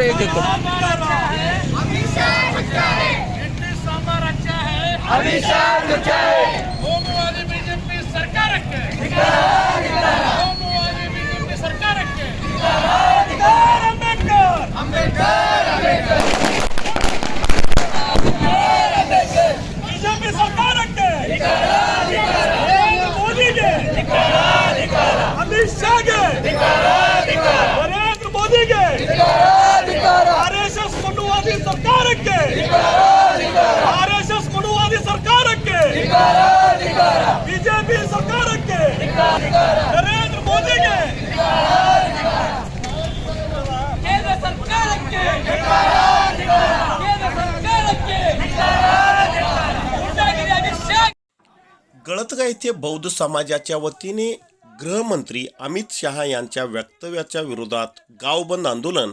एक एक करून. बीजेपी सरकार बीजेपी सरकार मोदी के अमित शाह के नरेंद्र मोदी के आरएसएस मनुवादी सरकार के आरएसएस मनुवादी सरकार के बीजेपी सरकार के नरेंद्र मोदी के केंद्र सरकार के गळतगा येथे बौद्ध समाजाच्या वतीने गृहमंत्री अमित शहा यांच्या वक्तव्याच्या विरोधात गावबंद आंदोलन,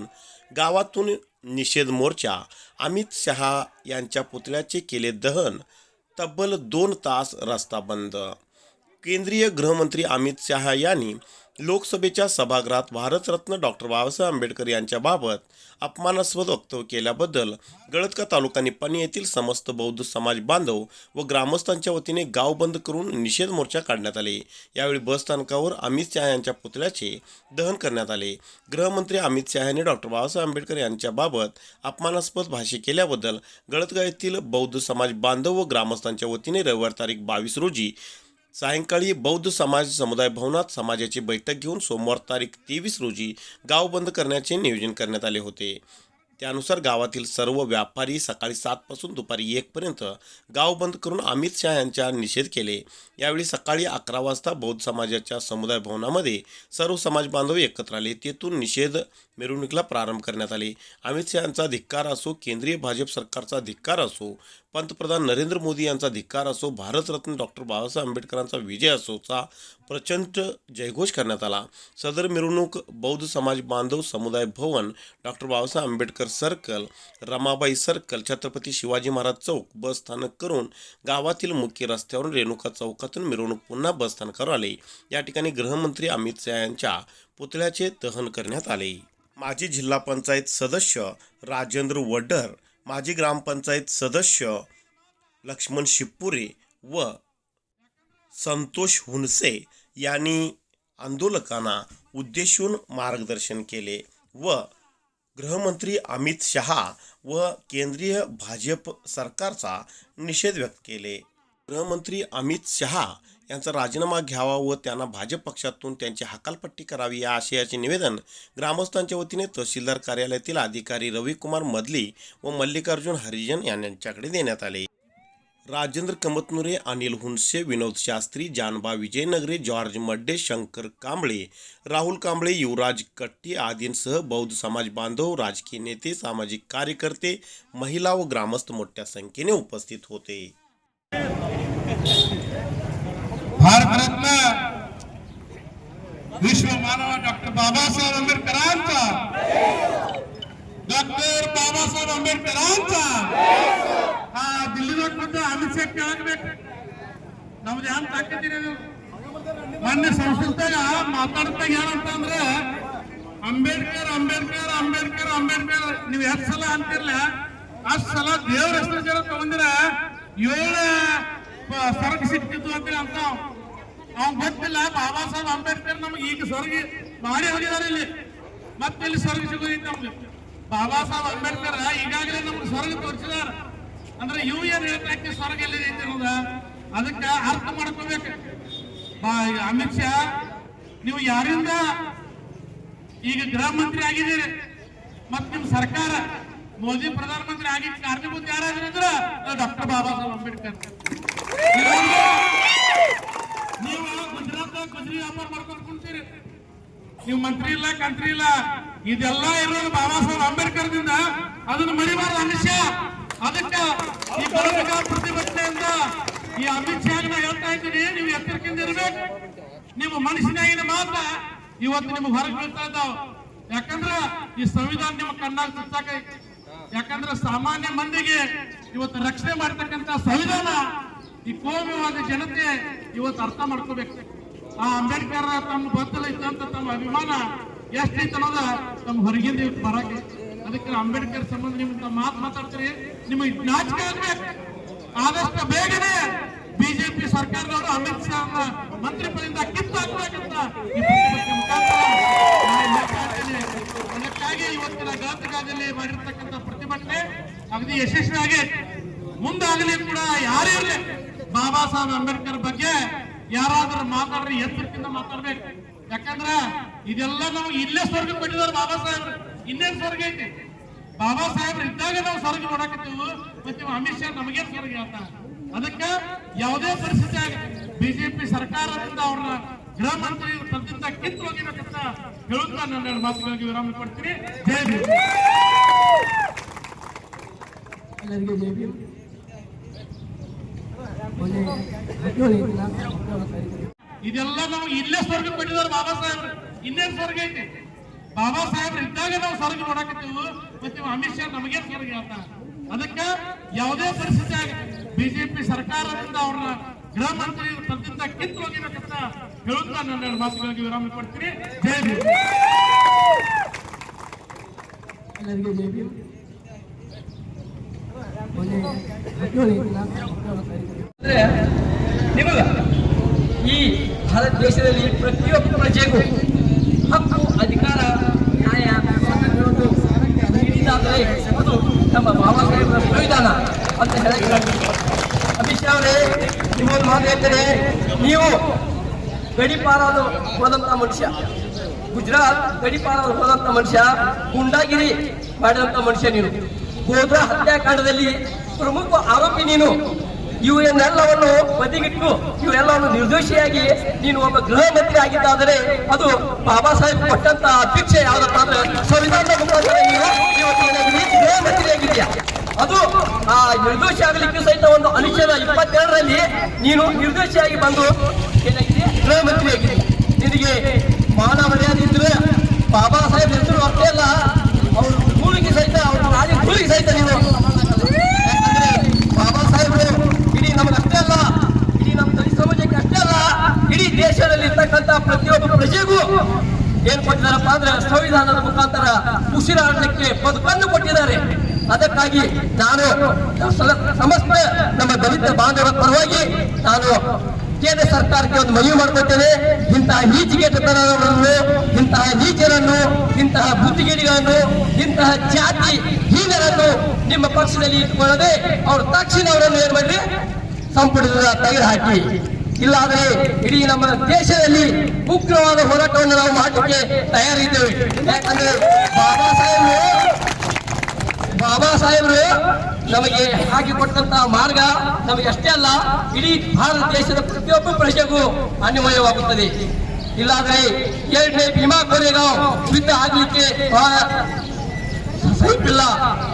गावातून निषेध मोर्चा, अमित शहा यांच्या पुतळ्याचे केले दहन, तब्बल 2 तास रस्ता बंद. केंद्रीय गृहमंत्री अमित शहा यांनी लोकसभेच्या सभागृहात भारतरत्न डॉक्टर बाबासाहेब आंबेडकर यांच्याबाबत अपमानास्पद वक्तव्य केल्याबद्दल गळतगा तालुका निपाणी येथील समस्त बौद्ध समाज बांधव व ग्रामस्थांच्या वतीने गाव बंद करून निषेध मोर्चा काढण्यात आले. यावेळी बस स्थानकावर अमित शहा यांच्या पुतळ्याचे दहन करण्यात आले. गृहमंत्री अमित शहा यांनी डॉक्टर बाबासाहेब आंबेडकर यांच्याबाबत अपमानास्पद भाष्य केल्याबद्दल गळतगा येथील बौद्ध समाज बांधव व ग्रामस्थांच्या वतीने रविवार तारीख 22 रोजी सायंकाळी बौद्ध समाज समुदाय भवनात समाजाची बैठक घेऊन सोमवार तारीख 23 रोजी गाव बंद करण्याचे नियोजन करण्यात आले होते. त्यानुसार गावातील सर्व व्यापारी सकाळी 7 पासून दुपारी 1 पर्यंत गाव बंद करून अमित शहा यांचा निषेध केले. यावेळी सकाळी 11 वाजता बौद्ध समाजाच्या समुदाय भवनामध्ये सर्व समाज बांधव एकत्र आले. तेथून निषेध मिरवणुकीला प्रारंभ करण्यात आले. अमित शहा यांचा धिक्कार असो, केंद्रीय भाजप सरकारचा धिक्कार असो, पंतप्रधान नरेंद्र मोदी यांचा धिक्कार असो, भारतरत्न डॉक्टर बाबासाहेब आंबेडकरांचा विजय असोचा प्रचंड जयघोष करण्यात आला. सदर मिरवणूक बौद्ध समाज बांधव समुदाय भवन, doctor Babasaheb Ambedkar circle, Ramabai circle, Chhatrapati Shivaji Maharaj चौक, बस स्थानक करून गावातील मुख्य रस्त्यावरून रेणुका चौकातून मिरवणूक पुन्हा बस स्थानकावर आले. या ठिकाणी गृहमंत्री अमित शहा यांच्या पुतळ्याचे दहन करण्यात आले. माजी जिल्हा पंचायत सदस्य राजेंद्र वडर, माजी ग्रामपंचायत सदस्य लक्ष्मण शिपुरे व संतोष हुनसे यांनी आंदोलकांना उद्देशून मार्गदर्शन केले व गृहमंत्री अमित शहा व केंद्रीय भाजप सरकारचा निषेध व्यक्त केले. गृहमंत्री अमित शहा यांचा राजीनामा घ्यावा व त्यांना भाजप पक्षातून त्यांची हकालपट्टी करावी या आशयाचे निवेदन ग्रामस्थांच्या वतीने तहसीलदार कार्यालयातील अधिकारी रविकुमार मदली व मल्लिकार्जुन हरिजन यांच्याकडे देण्यात आले. राजेंद्र कमतनुरे, अनिल हुनसे, विनोद शास्त्री, जानबा विजयनगरे, जॉर्ज मड्डे, शंकर कांबळे, राहुल कांबळे, युवराज कट्टी आदींसह बौद्ध समाज बांधव, राजकीय नेते, सामाजिक कार्यकर्ते, महिला व ग्रामस्थ मोठ्या संख्येने उपस्थित होते. भारतरत्न विश्वमानव डॉक्टर बाबासाहेब आंबेडकरांचा दिल्ली रोड अमित शाह ಕೇಳಬೇಕು. ನಮ್ದು ಏನು ತಾಕತ್ತಿರಿ ಮೊನ್ನೆ ಸಂಸ್ಕೃತದಾಗ ಮಾತಾಡ್ತಾ ಏನಂತಂದ್ರೆ ಅಂಬೇಡ್ಕರ್ ಅಂಬೇಡ್ಕರ್ ಅಂಬೇಡ್ಕರ್ ಅಂಬೇಡ್ಕರ್ ನೀವು ಎಷ್ಟು ಸಲ ಅಂತಿರಲ್ಲ ಅಷ್ಟು ಸಲ ದೇವ್ರ ಹೆಸರು ಜನ ತಗೊಂಡಿರ 7 ಸ್ವರ್ಗ ಸಿಕ್ತಿತ್ತು ಅಂತ ಅವ್ನು ಗೊತ್ತಿಲ್ಲ. ಬಾಬಾ ಸಾಹೇಬ್ ಅಂಬೇಡ್ಕರ್ ನಮ್ಗೆ ಈಗ ಸ್ವರ್ಗ ಮಾಡಿ ಹೋಗಿದ್ದಾರೆ. ಇಲ್ಲಿ ಮತ್ತೆ ಇಲ್ಲಿ ಸ್ವರ್ಗ ಸಿಗೋದಿತ್ತು ನಮ್ಗೆ. ಬಾಬಾ ಸಾಹೇಬ್ ಅಂಬೇಡ್ಕರ್ ಈಗಾಗಲೇ ನಮ್ಗೆ ಸ್ವರ್ಗ ತೋರಿಸಿದಾರೆ. ಅಂದ್ರೆ ಇವು ಏನ್ ಹೇಳ್ತಾಕೆ ಸ್ವರ್ಗ ಎಲ್ಲಿದೆ ಅನ್ನೋದ ಅದಕ್ಕೆ ಅರ್ಥ ಮಾಡ್ಕೋಬೇಕು. ಅಮಿತ್ ಶಾ ನೀವು ಯಾರಿಂದ ಈಗ ಗೃಹ ಮಂತ್ರಿ ಆಗಿದ್ದೀರಿ ಮತ್ತೆ ನಿಮ್ಮ ಸರ್ಕಾರ ಮೋದಿ ಪ್ರಧಾನಮಂತ್ರಿ ಆಗಿದ್ದ ಕಾರಣೀಭೂತ ಯಾರಾದ್ರೂ ಅಂದ್ರೆ ಡಾಕ್ಟರ್ ಬಾಬಾ ಸಾಹೇಬ್ ಅಂಬೇಡ್ಕರ್. ನೀವು ಗುಜರಾತ್ ಗುಜರಿ ವ್ಯಾಪಾರ ಮಾಡ್ಕೊಂಡು ಕುಂತೀರಿ, ನೀವು ಮಂತ್ರಿ ಇಲ್ಲ ಕಂತ್ರಿ ಇಲ್ಲ. ಇದೆಲ್ಲ ಇರೋದು ಬಾಬಾ ಸಾಹೇಬ್ ಅಂಬೇಡ್ಕರ್ದಿಂದ. ಅದನ್ನು ಮರಿಬಾರ್ದು ಅಮಿತ್ ಶಾ. ಅದಕ್ಕೆ ಈ ಗೌರವ ಪ್ರತಿಭಟನೆಯಿಂದ ಈ ಅಮಿತ್ ಶಾ ಹೇಳ್ತಾ ಇದ್ದೀನಿ, ನೀವು ಎಚ್ಚರಿಕೆಯಿಂದ ಇರಬೇಕು. ನಿಮ್ಮ ಮನಸ್ಸಿನಾಗಿನ ಮಾತ್ರ ಇವತ್ತು ನಿಮ್ಗೆ ಹೊರಗೆ ಬೀಳ್ತಾ ಇದ್ದಾವ. ಯಾಕಂದ್ರೆ ಈ ಸಂವಿಧಾನ ನಿಮ್ಮ ಕಣ್ಣಾಗ ಸುತ್ತಾಕೈತಿ. ಯಾಕಂದ್ರೆ ಸಾಮಾನ್ಯ ಮಂದಿಗೆ ಇವತ್ತು ರಕ್ಷಣೆ ಮಾಡ್ತಕ್ಕಂಥ ಸಂವಿಧಾನ ಈ ಕೋಮುವಾದ ಜನತೆ ಇವತ್ತು ಅರ್ಥ ಮಾಡ್ಕೋಬೇಕು. ಆ ಅಂಬೇಡ್ಕರ್ ತಮ್ಮ ಬತ್ತಲ ಇದ್ದಂತ ತಮ್ಮ ಅಭಿಮಾನ ಎಷ್ಟೈತೆ ಅನ್ನೋದ ತಮ್ಮ ಹೊರಗಿಂದ ಬರಕ್ಕೆ ಅದಕ್ಕೆ ಅಂಬೇಡ್ಕರ್ ಸಂಬಂಧ ನಿಮ್ಗೆ ಮಾತಾಡ್ತೀರಿ, ನಿಮಗೆ ನಾಚಿಕೆ ಆಗ್ಬೇಕು. ಆದಷ್ಟು ಬೇಗನೆ ಬಿಜೆಪಿ ಸರ್ಕಾರದವರು ಅಮಿತ್ ಶಾ ಮಂತ್ರಿ ಪದದಿಂದ ಕಿತ್ತಾಕ್ಬೇಕಂತ ಈ ಪ್ರತಿಭಟನೆ ಮುಖಾಂತರ ನಾನು ಮಾತಾಡ್ತೇನೆ. ಅದಕ್ಕಾಗಿ ಇವತ್ತಿನ ಗಾಂಧಿಗಾದಲ್ಲಿ ಮಾಡಿರ್ತಕ್ಕಂಥ ಪ್ರತಿಭಟನೆ ಅಗದಿ ಯಶಸ್ವಿಯಾಗಿ ಮುಂದಾಗಲಿ ಕೂಡ ಯಾರೇ ಇರಲಿ ಬಾಬಾ ಸಾಹೇಬ್ ಅಂಬೇಡ್ಕರ್ ಬಗ್ಗೆ ಯಾರಾದ್ರೂ ಮಾತಾಡ್ರಿ ಎತ್ತರದಿಂದ ಮಾತಾಡ್ಬೇಕು. ಯಾಕಂದ್ರೆ ಇದೆಲ್ಲ ನಾವು ಇಲ್ಲೇ ಸ್ವರ್ಗ ಕೊಟ್ಟಿದ್ದಾರೆ ಬಾಬಾ ಸಾಹೇಬ್ರು, ಇನ್ನೇನ್ ಸ್ವರ್ಗ ಐತಿ? ಬಾಬಾ ಸಾಹೇಬ್ರು ಇದ್ದಾಗ ನಾವು ಸ್ವರ್ಗ ನೋಡಕತ್ತೀವಿ, ಮತ್ತೆ ಅಮಿತ್ ಶಾ ನಮಗೆ ಸ್ವರ್ಗ ಹೇಳ್ತಾರೆ. ಅದಕ್ಕೆ ಯಾವುದೇ ಪರಿಸ್ಥಿತಿ ಬಿಜೆಪಿ ಸರ್ಕಾರದಿಂದ ಅವ್ರನ್ನ ಗೃಹ ಮಂತ್ರಿ ಪದದಿಂದ ಕಿತ್ತು ಹೋಗಿಬೇಕಂತ ಹೇಳುತ್ತಾ ನನ್ನ ಮಾತುಗಳಿಗೆ ವಿರಾಮ ಕೊಡ್ತೀನಿ. ಜೈ ಭೀಮ್. ಎಲ್ಲರಿಗೂ ಜೈ ಭೀಮ್. ಇದೆಲ್ಲ ನಾವು ಇಲ್ಲೇ ಸ್ವರ್ಗ ಕೊಟ್ಟಿದ್ದಾರೆ ಬಾಬಾ ಸಾಹೇಬ್ರು, ಇನ್ನೇನ್ ಸ್ವರ್ಗ ಐತಿ? ಬಾಬಾ ಸಾಹೇಬ್ರು ಇದ್ದಾಗ ನಾವು ಸ್ವರ್ಗ ನೋಡಕತ್ತೀವಿ, ಮತ್ತೆ ಅಮಿತ್ ಶಾ ನಮಗೆ ಸ್ವರ್ಗ ಹೇಳ್ತಾರೆ. ಅದಕ್ಕೆ ಯಾವುದೇ ಪರಿಸ್ಥಿತಿ ಬಿಜೆಪಿ ಸರ್ಕಾರದಿಂದ ಅವ್ರನ್ನ ಗೃಹ ಮಂತ್ರಿ ಪದದಿಂದ ಕಿತ್ತು ಹೋಗಿಬೇಕಂತ ಹೇಳುತ್ತಾ ನನ್ನ ಮಾತುಗಳಿಗೆ ವಿರಾಮ ಕೊಡ್ತೀನಿ. ಜೈ ಭೀಮ್. ಎಲ್ಲರಿಗೂ ಜೈ ಭೀಮ್. ನಿಮಗ ಈ ಭಾರತ ದೇಶದಲ್ಲಿ ಪ್ರತಿಯೊಬ್ಬ ಪ್ರಜೆಗೂ ಹಕ್ಕು, ಅಧಿಕಾರ, ನ್ಯಾಯ, ಸ್ವಾತಂತ್ರ್ಯವನ್ನು ನೀಡಿದಾದರೆ ಅದು ನಮ್ಮ ಬಾಬಾ ಸಾಹೇಬರ ಸಂವಿಧಾನ ಅಂತ ಹೇಳಕ್ಕೆ ಅಮಿತ್ ಶಾ ಅವರೇ, ನಿಮ್ಮೊಂದು ಮಾತು ಹೇಳ್ತೇನೆ. ನೀವು ಗಡಿಪಾರಾದ ಹೋದಂಥ ಮನುಷ್ಯ, ಗುಜರಾತ್ ಗಡಿಪಾರಾದ ಹೋದಂಥ ಮನುಷ್ಯ, ಗುಂಡಾಗಿರಿ ಮಾಡಿದಂಥ ಮನುಷ್ಯ ನೀನು. ಗೋಧ್ರಾ ಹತ್ಯಾಕಾಂಡದಲ್ಲಿ ಪ್ರಮುಖ ಆರೋಪಿ ನೀನು. ಇವನ್ನೆಲ್ಲವನ್ನು ಬದಿಗಿಟ್ಟು ಇವೆಲ್ಲವನ್ನು ನಿರ್ದೋಷಿಯಾಗಿ ನೀನು ಒಬ್ಬ ಗೃಹ ಮಂತ್ರಿ ಆಗಿದ್ದಾದರೆ ಅದು ಬಾಬಾ ಸಾಹೇಬ್ ಕೊಟ್ಟಂತ ಭಿಕ್ಷೆ ಯಾವ್ದಪ್ಪ ಅಂದ್ರೆ ಸಂವಿಧಾನದ ಮುಖಾಂತರ ನೀನು ಇವತ್ತು ಗೃಹ ಮಂತ್ರಿ ಆಗಿದ್ಯಾ. ಅದು ಆ ನಿರ್ದೋಷಿ ಆಗಲಿಕ್ಕೆ ಸಹಿತ ಒಂದು ಅನುಚ್ಛೇದ 22ರಲ್ಲಿ ನೀನು ನಿರ್ದೋಷಿಯಾಗಿ ಬಂದು ಏನಾಗಿದೆ ಗೃಹ ಮಂತ್ರಿ ಆಗಿದೆ. ನಿನಗೆ ಮಾನ ಮರ್ಯಾದೆ ಇದ್ರೆ ಬಾಬಾ ಸಾಹೇಬ್ ಹೆಸರು ಅಷ್ಟೇ ಅಲ್ಲ, ಅವ್ರ ಕೂಲಿಗೆ ಸಹಿತ ಅವ್ರ ರಾಜ ಕೂಲಿಗೆ ಸಹಿತ ನೀನು. ಯಾಕಂದ್ರೆ ಬಾಬಾ ಸಾಹೇಬರು ಇಡೀ ನಮಗಷ್ಟೇ ಅಲ್ಲ, ಇಡೀ ನಮ್ಮ ದಲಿತ ಸಮಾಜಕ್ಕೆ ಅಷ್ಟೇ ಅಲ್ಲ, ಇಡೀ ದೇಶದಲ್ಲಿ ಇರ್ತಕ್ಕಂಥ ಪ್ರತಿಯೊಬ್ಬ ಪ್ರಜೆಗೂ ಏನ್ ಕೊಟ್ಟಿದಾರಪ್ಪ ಅಂದ್ರೆ ಸಂವಿಧಾನದ ಮುಖಾಂತರ ಉಸಿರಾಡಲಿಕ್ಕೆ ಬದುಕನ್ನು ಕೊಟ್ಟಿದ್ದಾರೆ. ಅದಕ್ಕಾಗಿ ನಾನು ಸಮಸ್ತ ನಮ್ಮ ದಲಿತ ಬಾಂಧವರ ಪರವಾಗಿ ನಾನು ಕೇಂದ್ರ ಸರ್ಕಾರಕ್ಕೆ ಒಂದು ಮನವಿ ಮಾಡ್ಕೊಳ್ತೇನೆ. ಇಂತಹ ನೀಚಿಗೆಟ್ಟತನವನ್ನು, ಇಂತಹ ನೀಚರನ್ನು, ಇಂತಹ ಬುದ್ಧಿಗೇಡಿಗಳನ್ನು, ಇಂತಹ ಜಾತಿ ಹೀನರನ್ನು ನಿಮ್ಮ ಪಕ್ಷದಲ್ಲಿ ಇಟ್ಟುಕೊಳ್ಳದೆ ಅವರು ತಕ್ಷಣ ಅವರನ್ನು ಏನ್ ಮಾಡ್ರಿ ಸಂಪುಟದಿಂದ ತೆಗೆದುಹಾಕಿ. ಇಲ್ಲಾದ್ರೆ ಇಡೀ ನಮ್ಮ ದೇಶದಲ್ಲಿ ಉಗ್ರವಾದ ಹೋರಾಟವನ್ನು ನಾವು ಮಾಡಲಿಕ್ಕೆ ತಯಾರಿದ್ದೇವೆ. ಯಾಕಂದ್ರೆ ಬಾಬಾ ಸಾಹೇಬರು ನಮಗೆ ಹಾಕಿಕೊಟ್ಟಂತಹ ಮಾರ್ಗ ನಮಗೆ ಅಷ್ಟೇ ಅಲ್ಲ, ಇಡೀ ಭಾರತ ದೇಶದ ಪ್ರತಿಯೊಬ್ಬ ಪ್ರಜೆಗೂ ಅನ್ವಯವಾಗುತ್ತದೆ. ಇಲ್ಲಾದ್ರೆ 2ನೇ ಭೀಮಾ ಕೋರೆಗಾಂವ್ ಯುದ್ಧ ಆಗ್ಲಿಕ್ಕೆ ಸಹಿತಿಲ್ಲ.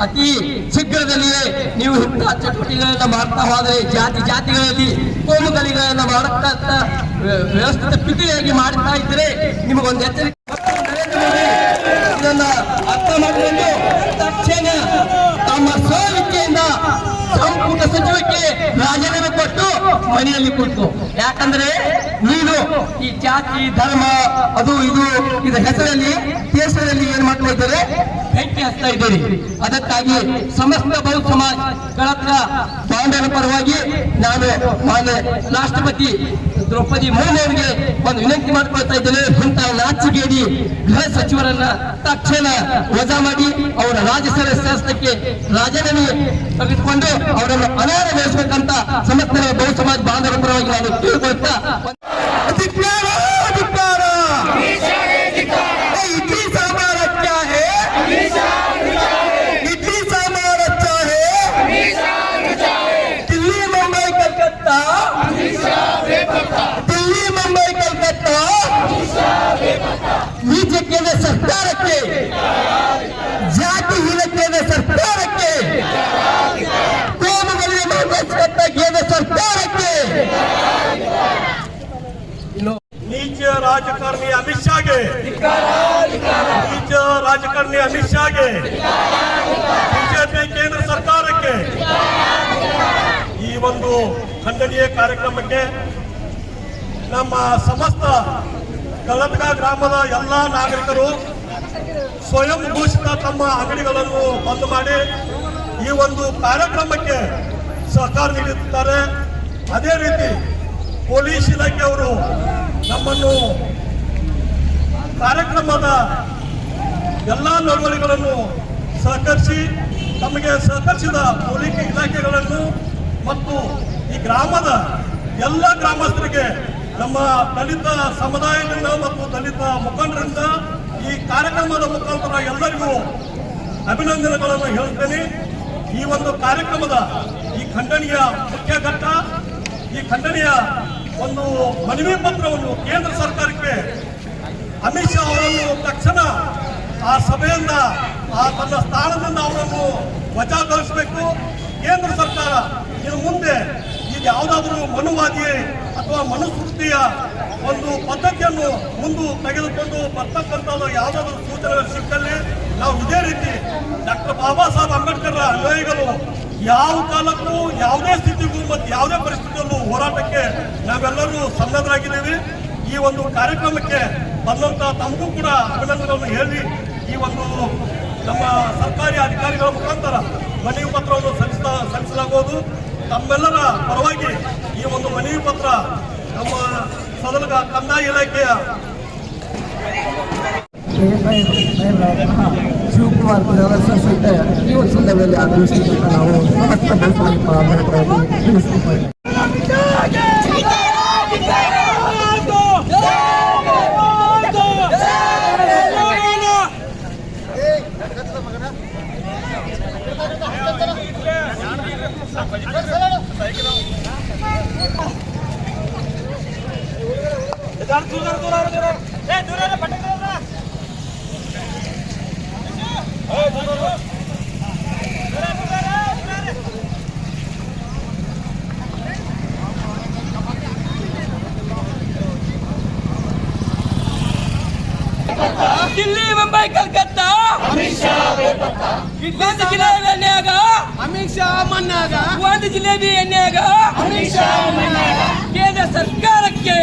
ಅತಿ ಶೀಘ್ರದಲ್ಲಿಯೇ ನೀವು ಇಂಥ ಚಟುವಟಿಕೆಗಳನ್ನ ಮಾಡ್ತಾ ಹೋದರೆ ಜಾತಿಗಳಲ್ಲಿ ಕೋಮುಗಲಿಗಳನ್ನ ಮಾಡಕ್ಕಂತ ವ್ಯವಸ್ಥಿತ ಪ್ರಕ್ರಿಯೆಯಾಗಿ ಮಾಡ್ತಾ ಇದ್ರೆ ನಿಮಗೊಂದು ಎಚ್ಚರಿಕೆ. ಇದನ್ನ ಅರ್ಥ ಮಾಡಿಕೊಂಡು ತಕ್ಷಣ ತಮ್ಮ ಸೋಲಿಕೆಯಿಂದ ಸಂಪುಟ ಸಚಿವಕ್ಕೆ ರಾಜೀನಾಮೆ ಕೊಟ್ಟು ಮನೆಯಲ್ಲಿ ಕೊಟ್ಟು. ಯಾಕಂದ್ರೆ ನೀನು ಈ ಜಾತಿ ಧರ್ಮ ಅದು ಇದರ ಹೆಸರಲ್ಲಿ ದೇಶದಲ್ಲಿ ಏನ್ ಮಾಡ್ತಾ ಇದ್ದಾರೆ, ಬೆಂಕಿ ಹಚ್ತಾ ಇದ್ದೀರಿ. ಅದಕ್ಕಾಗಿ ಸಮಸ್ತ ಬಹು ಸಮಾಜಗಳ ಬಾಂಧವರ ಪರವಾಗಿ ನಾನು ಮಾನ್ಯ ರಾಷ್ಟ್ರಪತಿ ದ್ರೌಪದಿ ಮುರ್ಮು ಅವರಿಗೆ ಒಂದು ವಿನಂತಿ ಮಾಡ್ಕೊಳ್ತಾ ಇದ್ದೇನೆ. ಇಂತಹ ನಾಚಿಗೇಡಿ ಗೃಹ ಸಚಿವರನ್ನ ತಕ್ಷಣ ವಜಾ ಮಾಡಿ ಅವರ ರಾಜ್ಯಸಭೆ ಸದಸ್ಯಕ್ಕೆ ರಾಜೀನಾಮೆ ತೆಗೆದುಕೊಂಡು ಅವರನ್ನು ಅನರ್ಹಗೊಳಿಸಬೇಕಂತ ಸಮಸ್ತ ಬಹು ಸಮಾಜ ಬಾಂಧವರ ಪರವಾಗಿ ನಾನು ಕೇಳಿಕೊಳ್ತಾ ಕೇಂದ್ರ ಸರ್ಕಾರಕ್ಕೆ, ಜಾತಿಹೀನ ಕೇಂದ್ರ ಸರ್ಕಾರಕ್ಕೆ, ಕೋಮುಗಳಿಗೆ ಮಾರ್ಗದರ್ಶಕ ಕೇಂದ್ರ ಸರ್ಕಾರಕ್ಕೆ, ನೀಚ ರಾಜಕಾರಣಿ ಅಮಿತ್ ಶಾಗೆ, ನೀಚ ರಾಜಕಾರಣಿ ಅಮಿತ್ ಶಾಗೆ, ಬಿಜೆಪಿ ಕೇಂದ್ರ ಸರ್ಕಾರಕ್ಕೆ ಈ ಒಂದು ಖಂಡನೀಯ ಕಾರ್ಯಕ್ರಮಕ್ಕೆ ನಮ್ಮ ಸಮಸ್ತ ಕಳತ್ಗ ಗ್ರಾಮದ ಎಲ್ಲ ನಾಗರಿಕರು ಸ್ವಯಂ ಘೋಷಿತ ತಮ್ಮ ಅಂಗಡಿಗಳನ್ನು ಬಂದ್ ಮಾಡಿ ಈ ಒಂದು ಕಾರ್ಯಕ್ರಮಕ್ಕೆ ಸಹಕಾರ ನೀಡುತ್ತಾರೆ. ಅದೇ ರೀತಿ ಪೊಲೀಸ್ ಇಲಾಖೆಯವರು ನಮ್ಮನ್ನು ಕಾರ್ಯಕ್ರಮದ ಎಲ್ಲ ನಡವಳಿಕೆಗಳನ್ನು ಸಹಕರಿಸಿ ತಮಗೆ ಸಹಕರಿಸಿದ ಪೊಲೀಸ್ ಇಲಾಖೆಗಳನ್ನು ಮತ್ತು ಈ ಗ್ರಾಮದ ಎಲ್ಲ ಗ್ರಾಮಸ್ಥರಿಗೆ ನಮ್ಮ ದಲಿತ ಸಮುದಾಯದಿಂದ ಮತ್ತು ದಲಿತ ಮುಖಂಡರಿಂದ ಈ ಕಾರ್ಯಕ್ರಮದ ಮುಖಾಂತರ ಎಲ್ಲರಿಗೂ ಅಭಿನಂದನೆಗಳನ್ನು ಹೇಳುತ್ತೇನೆ. ಈ ಒಂದು ಕಾರ್ಯಕ್ರಮದ ಈ ಖಂಡನೀಯ ಮುಖ್ಯ ಘಟ್ಟ, ಈ ಖಂಡನೀಯ ಒಂದು ಮನವಿ ಪತ್ರವನ್ನು ಕೇಂದ್ರ ಸರ್ಕಾರಕ್ಕೆ ಅಮಿತ್ ಶಾ ಅವರನ್ನು ತಕ್ಷಣ ಆ ಸಭೆಯಿಂದ ತನ್ನ ಸ್ಥಾನದಿಂದ ಅವರನ್ನು ವಜಾಗೊಳಿಸಬೇಕು. ಕೇಂದ್ರ ಸರ್ಕಾರ ಇನ್ನು ಮುಂದೆ ಈಗ ಯಾವುದಾದ್ರೂ ಮನುವಾದಿ ಅಥವಾ ಮನುಸ್ಮೃತಿಯ ಒಂದು ಪದ್ಧತಿಯನ್ನು ಮುಂದೆ ತೆಗೆದುಕೊಂಡು ಬರ್ತಕ್ಕಂಥ ಯಾವುದಾದ್ರೂ ಸೂಚನೆಗಳು ಸಿಕ್ಕಲ್ಲಿ ನಾವು ಇದೇ ರೀತಿ ಡಾಕ್ಟರ್ ಬಾಬಾ ಸಾಹೇಬ್ ಅಂಬೇಡ್ಕರ್ ಅನುಯಾಯಿಗಳು ಯಾವ ಕಾಲಕ್ಕೂ ಯಾವುದೇ ಸ್ಥಿತಿಗೂ ಮತ್ತು ಯಾವುದೇ ಪರಿಸ್ಥಿತಿಯಲ್ಲೂ ಹೋರಾಟಕ್ಕೆ ನಾವೆಲ್ಲರೂ ಸನ್ನದ್ಧರಾಗಿದ್ದೀವಿ. ಈ ಒಂದು ಕಾರ್ಯಕ್ರಮಕ್ಕೆ ಬಂದಂತ ತಮಗೂ ಕೂಡ ಅಭಿನಂದನೆಗಳನ್ನು ಹೇಳಿ ಈ ಒಂದು ನಮ್ಮ ಸರ್ಕಾರಿ ಅಧಿಕಾರಿಗಳ ಮುಖಾಂತರ ಮನವಿ ಪತ್ರವನ್ನು ಸಲ್ಲಿಸಲಾಗುವುದು. ತಮ್ಮೆಲ್ಲರ ಪರವಾಗಿ ಈ ಒಂದು ಮನವಿ ಪತ್ರ ನಮ್ಮ ಸದಲಗ ಕಂದಾಯ ಇಲಾಖೆಯ ಶಿವಕುಮಾರ್ ಸಹಿತ ಈ ಒಂದು ಸಂದರ್ಭದಲ್ಲಿ ಆಗಮಿಸಿದಂತ ನಾವು ತಿಳಿಸುತ್ತೇವೆ. दिल्ली मुंबई कलकत्ता ಒಂದು ಜಿಲೇಬಿ ಎಣ್ಣೆಯಾಗ ಅಮಿತ್ ಶಾ ಮನ್ನಾಗ ಒಂದು ಜಿಲೇಬಿ ಎಣ್ಣೆಯಾಗ ಅಮಿತ್ ಶಾ ಮನ್ನಾಗ ಕೇಂದ್ರ ಸರ್ಕಾರಕ್ಕೆ